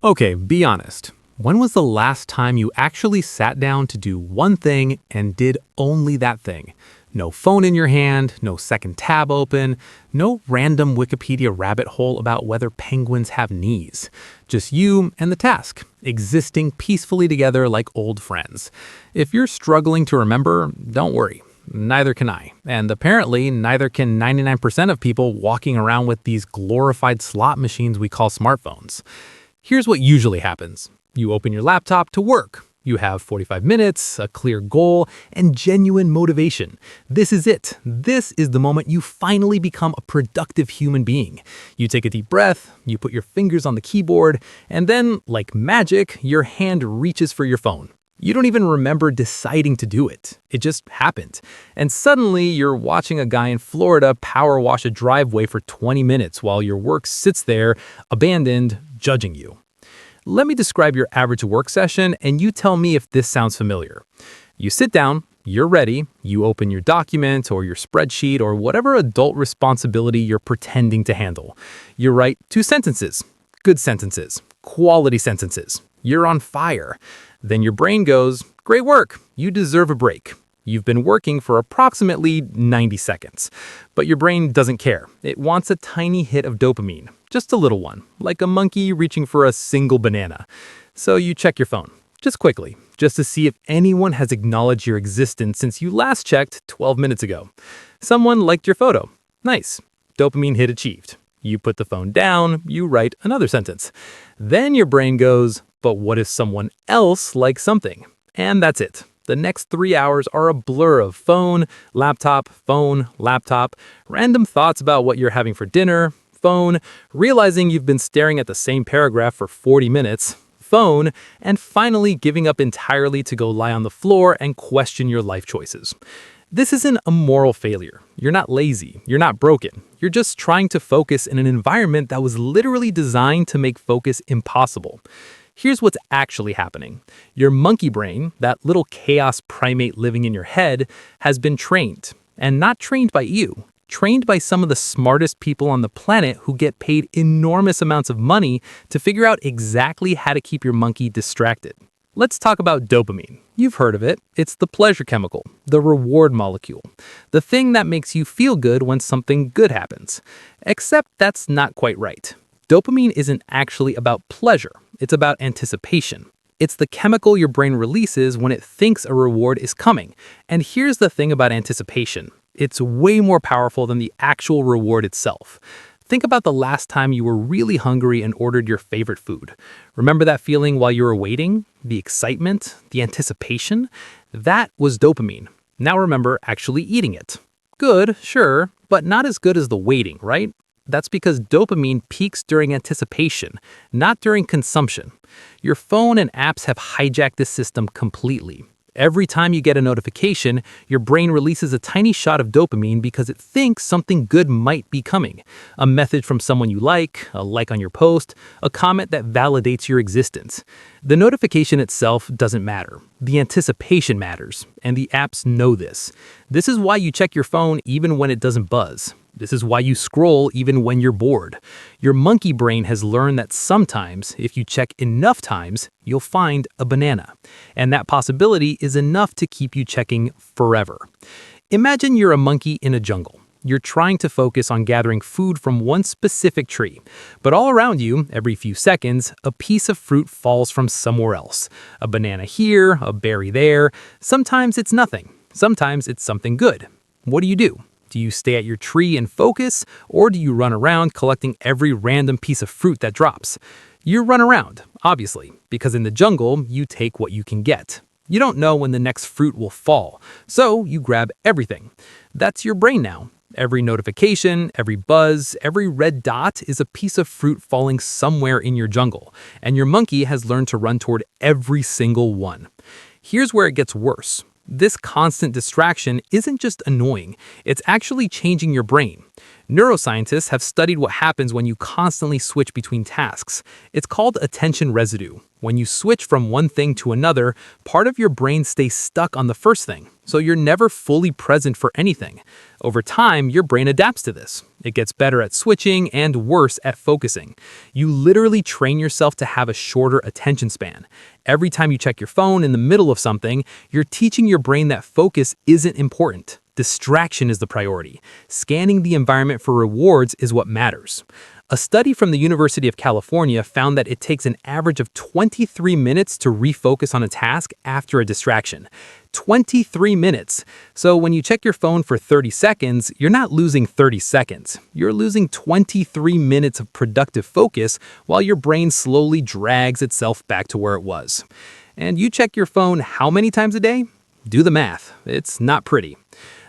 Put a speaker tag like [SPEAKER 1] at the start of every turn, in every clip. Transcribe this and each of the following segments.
[SPEAKER 1] Okay, be honest. When was the last time you actually sat down to do one thing and did only that thing? No phone in your hand, no second tab open, no random Wikipedia rabbit hole about whether penguins have knees. Just you and the task, existing peacefully together like old friends. If you're struggling to remember, don't worry. Neither can I. And apparently, neither can 99% of people walking around with these glorified slot machines we call smartphones. Here's what usually happens. You open your laptop to work. You have 45 minutes, a clear goal, and genuine motivation. This is it. This is the moment you finally become a productive human being. You take a deep breath, you put your fingers on the keyboard, and then, like magic, your hand reaches for your phone. You don't even remember deciding to do it. It just happened. And suddenly, you're watching a guy in Florida power wash a driveway for 20 minutes while your work sits there, abandoned, judging you. Let me describe your average work session, and you tell me if this sounds familiar. You sit down, you're ready, you open your document or your spreadsheet or whatever adult responsibility you're pretending to handle. You write 2 sentences, good sentences, quality sentences. You're on fire. Then your brain goes, great work, you deserve a break. You've been working for approximately 90 seconds. But your brain doesn't care. It wants a tiny hit of dopamine, just a little one, like a monkey reaching for a single banana. So you check your phone, just quickly, just to see if anyone has acknowledged your existence since you last checked 12 minutes ago. Someone liked your photo. Nice. Dopamine hit achieved. You put the phone down, you write another sentence. Then your brain goes, but what if someone else likes something? And that's it. The next 3 hours are a blur of phone, laptop, random thoughts about what you're having for dinner, phone, realizing you've been staring at the same paragraph for 40 minutes, phone, and finally giving up entirely to go lie on the floor and question your life choices. This isn't a moral failure. You're not lazy. You're not broken. You're just trying to focus in an environment that was literally designed to make focus impossible. Here's what's actually happening. Your monkey brain, that little chaos primate living in your head, has been trained. And not trained by you. Trained by some of the smartest people on the planet who get paid enormous amounts of money to figure out exactly how to keep your monkey distracted. Let's talk about dopamine. You've heard of it. It's the pleasure chemical, the reward molecule, the thing that makes you feel good when something good happens. Except that's not quite right. Dopamine isn't actually about pleasure. It's about anticipation. It's the chemical your brain releases when it thinks a reward is coming. And here's the thing about anticipation. It's way more powerful than the actual reward itself. Think about the last time you were really hungry and ordered your favorite food. Remember that feeling while you were waiting? The excitement? The anticipation? That was dopamine. Now remember actually eating it. Good, sure, but not as good as the waiting, right? That's because dopamine peaks during anticipation, not during consumption. Your phone and apps have hijacked this system completely. Every time you get a notification, your brain releases a tiny shot of dopamine because it thinks something good might be coming. A message from someone you like, a like on your post, a comment that validates your existence. The notification itself doesn't matter. The anticipation matters, and the apps know this. This is why you check your phone even when it doesn't buzz. This is why you scroll even when you're bored. Your monkey brain has learned that sometimes, if you check enough times, you'll find a banana. And that possibility is enough to keep you checking forever. Imagine you're a monkey in a jungle. You're trying to focus on gathering food from one specific tree. But all around you, every few seconds, a piece of fruit falls from somewhere else. A banana here, a berry there. Sometimes it's nothing. Sometimes it's something good. What do? Do you stay at your tree and focus, or do you run around collecting every random piece of fruit that drops? You run around, obviously, because in the jungle, you take what you can get. You don't know when the next fruit will fall, so you grab everything. That's your brain now. Every notification, every buzz, every red dot is a piece of fruit falling somewhere in your jungle, and your monkey has learned to run toward every single one. Here's where it gets worse. This constant distraction isn't just annoying, it's actually changing your brain. Neuroscientists have studied what happens when you constantly switch between tasks. It's called attention residue. When you switch from one thing to another, part of your brain stays stuck on the first thing, so you're never fully present for anything. Over time, your brain adapts to this. It gets better at switching and worse at focusing. You literally train yourself to have a shorter attention span. Every time you check your phone in the middle of something, you're teaching your brain that focus isn't important. Distraction is the priority. Scanning the environment for rewards is what matters. A study from the University of California found that it takes an average of 23 minutes to refocus on a task after a distraction. 23 minutes. So when you check your phone for 30 seconds, you're not losing 30 seconds. You're losing 23 minutes of productive focus while your brain slowly drags itself back to where it was. And you check your phone how many times a day? Do the math. It's not pretty.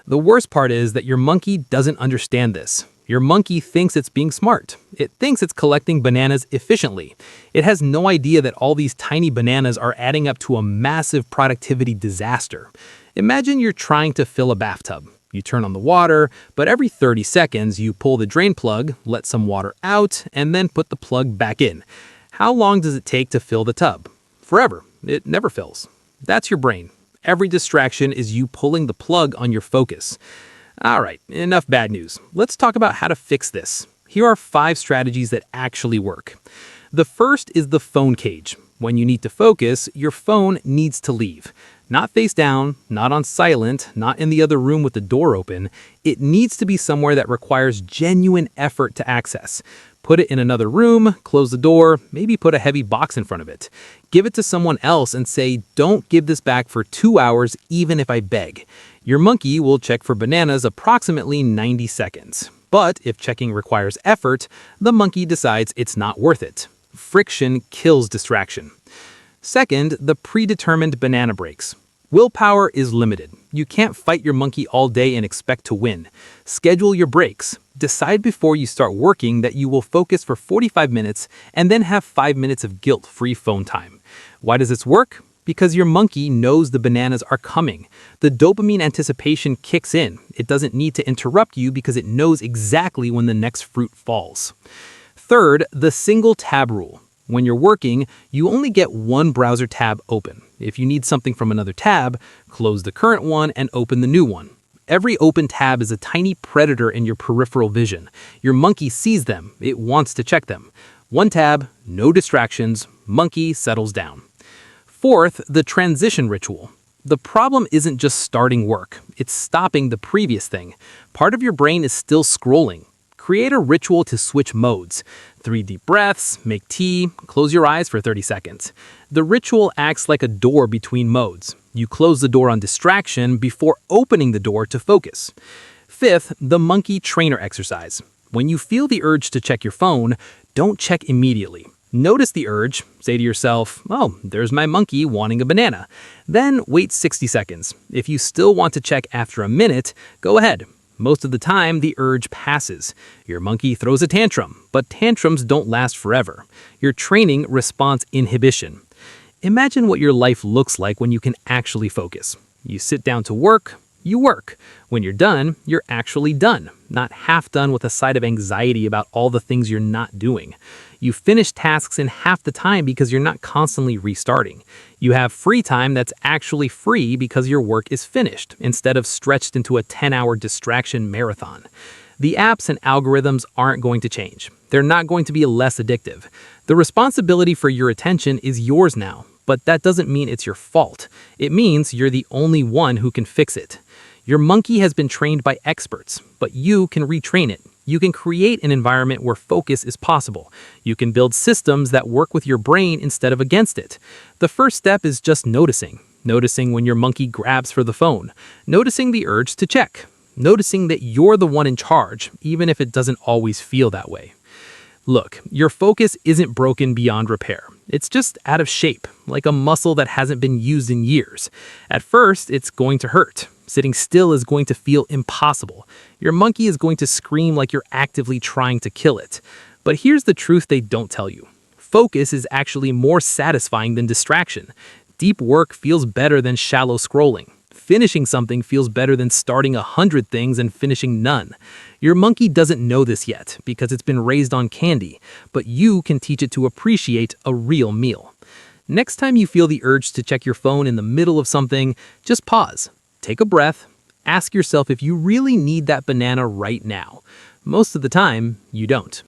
[SPEAKER 1] The worst part is that your monkey doesn't understand this. Your monkey thinks it's being smart. It thinks it's collecting bananas efficiently. It has no idea that all these tiny bananas are adding up to a massive productivity disaster. Imagine you're trying to fill a bathtub. You turn on the water, but every 30 seconds you pull the drain plug, let some water out, and then put the plug back in. How long does it take to fill the tub? Forever. It never fills. That's your brain. Every distraction is you pulling the plug on your focus. All right, enough bad news. Let's talk about how to fix this. Here are 5 strategies that actually work. The first is the phone cage. When you need to focus, your phone needs to leave. Not face down, not on silent, not in the other room with the door open. It needs to be somewhere that requires genuine effort to access. Put it in another room, close the door, maybe put a heavy box in front of it. Give it to someone else and say, "Don't give this back for 2 hours even if I beg." Your monkey will check for bananas approximately 90 seconds. But if checking requires effort, the monkey decides it's not worth it. Friction kills distraction. Second, the predetermined banana breaks. Willpower is limited. You can't fight your monkey all day and expect to win. Schedule your breaks. Decide before you start working that you will focus for 45 minutes and then have 5 minutes of guilt-free phone time. Why does this work? Because your monkey knows the bananas are coming. The dopamine anticipation kicks in. It doesn't need to interrupt you because it knows exactly when the next fruit falls. Third, the single tab rule. When you're working, you only get one browser tab open. If you need something from another tab, close the current one and open the new one. Every open tab is a tiny predator in your peripheral vision. Your monkey sees them. It wants to check them. One tab, no distractions, monkey settles down. Fourth, the transition ritual. The problem isn't just starting work. It's stopping the previous thing. Part of your brain is still scrolling. Create a ritual to switch modes. 3 deep breaths, make tea, close your eyes for 30 seconds. The ritual acts like a door between modes. You close the door on distraction before opening the door to focus. Fifth, the monkey trainer exercise. When you feel the urge to check your phone, don't check immediately. Notice the urge, say to yourself, "Oh, there's my monkey wanting a banana." Then wait 60 seconds. If you still want to check after a minute, go ahead. Most of the time, the urge passes. Your monkey throws a tantrum, but tantrums don't last forever. You're training response inhibition. Imagine what your life looks like when you can actually focus. You sit down to work, you work. When you're done, you're actually done, not half done with a side of anxiety about all the things you're not doing. You finish tasks in half the time because you're not constantly restarting. You have free time that's actually free because your work is finished, instead of stretched into a 10-hour distraction marathon. The apps and algorithms aren't going to change. They're not going to be less addictive. The responsibility for your attention is yours now, but that doesn't mean it's your fault. It means you're the only one who can fix it. Your monkey has been trained by experts, but you can retrain it. You can create an environment where focus is possible. You can build systems that work with your brain instead of against it. The first step is just noticing. Noticing when your monkey grabs for the phone. Noticing the urge to check. Noticing that you're the one in charge, even if it doesn't always feel that way. Look, your focus isn't broken beyond repair. It's just out of shape, like a muscle that hasn't been used in years. At first, it's going to hurt. Sitting still is going to feel impossible. Your monkey is going to scream like you're actively trying to kill it. But here's the truth they don't tell you. Focus is actually more satisfying than distraction. Deep work feels better than shallow scrolling.
[SPEAKER 2] finishing something feels better than starting 100 things and finishing none. Your monkey doesn't know this yet because it's been raised on candy, but you can teach it to appreciate a real meal. Next time you feel the urge to check your phone in the middle of something, just pause, take a breath, ask yourself if you really need that banana right now. Most of the time, you don't.